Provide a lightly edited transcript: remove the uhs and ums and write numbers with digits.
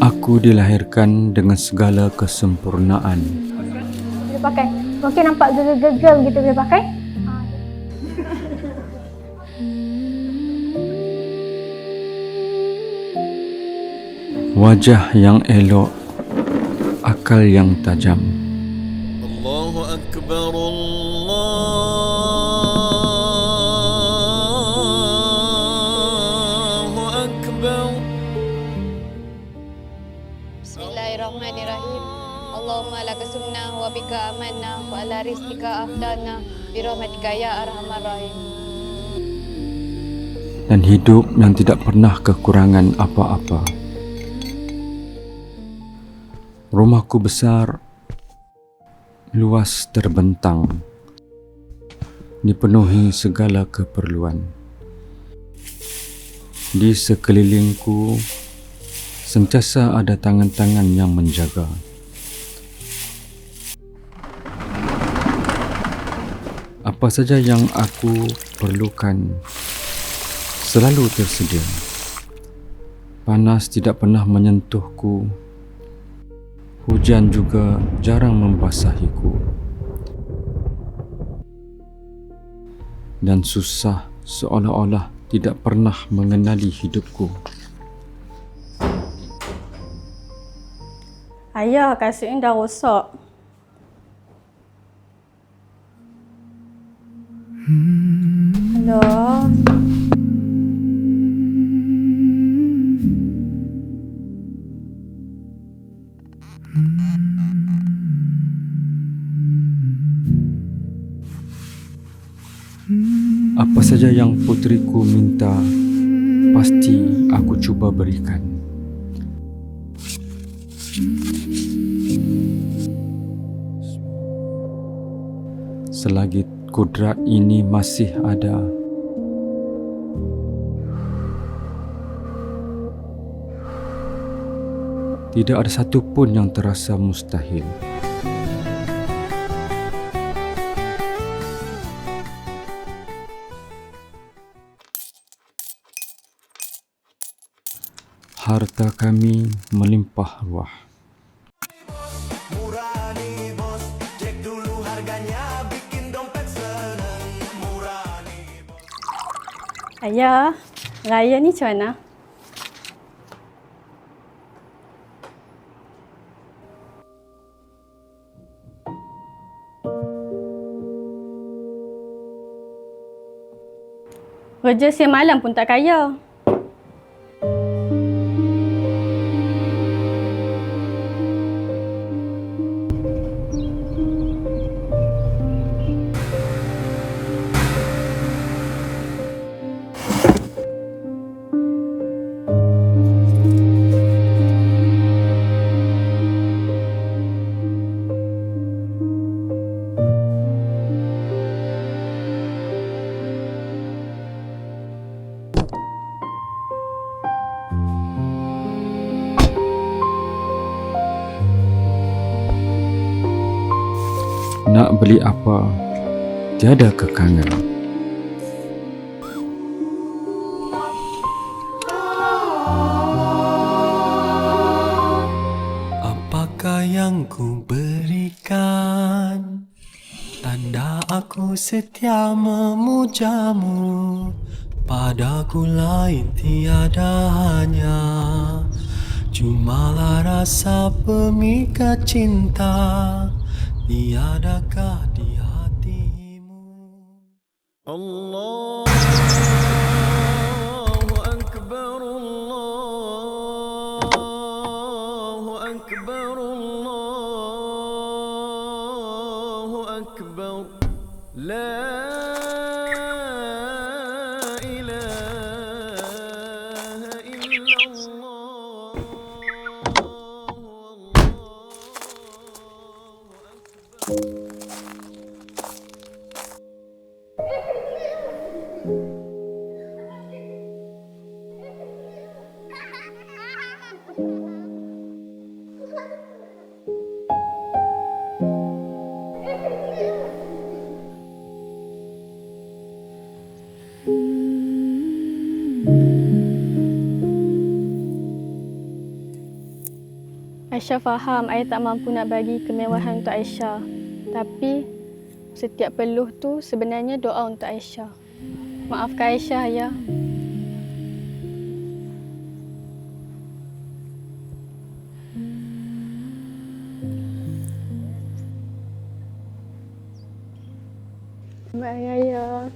Aku dilahirkan dengan segala kesempurnaan. Boleh pakai. Okey, nampak gegel-gegel gitu, boleh pakai? Wajah yang elok, akal yang tajam. Allahu Akbar, Allahu Akbar. Bismillahirrahmanirrahim. Allahumma laka sumna wa bika amanna wa ala rizqika afdana bi rahmatika ya arhamar rahim. Dan hidup yang tidak pernah kekurangan apa-apa. Rumahku besar, luas terbentang, dipenuhi segala keperluan. Di sekelilingku, sentiasa ada tangan-tangan yang menjaga. Apa saja yang aku perlukan selalu tersedia. Panas tidak pernah menyentuhku. Hujan juga jarang membasahiku. Dan susah seolah-olah tidak pernah mengenali hidupku. Ayah, kasut ni dah rosak. Alah. Apa saja yang puteriku minta, pasti aku cuba berikan. Selagi kudrat ini masih ada, tidak ada satu pun yang terasa mustahil. Harta kami melimpah ruah. Murah nih bos, cek dulu harganya, bikin dompet seneng. Murah nih bos. Ayah, raya ni macam mana? Kerja siang malam pun tak kaya. Nak beli apa, tiada kekangan. Apakah yang ku berikan? Tanda aku setia memujamu. Padaku lain tiada hanya, cumalah rasa pemikat cinta. Tiadakah di hatimu? Allahu Akbar, Allahu Akbar, Allahu Akbar. La ilaha illallah. Aisyah faham ayah tak mampu nak bagi kemewahan untuk Aisyah. Tapi setiap peluh tu sebenarnya doa untuk Aisyah. Maafkan Aisyah, ayah. Bye, ayah.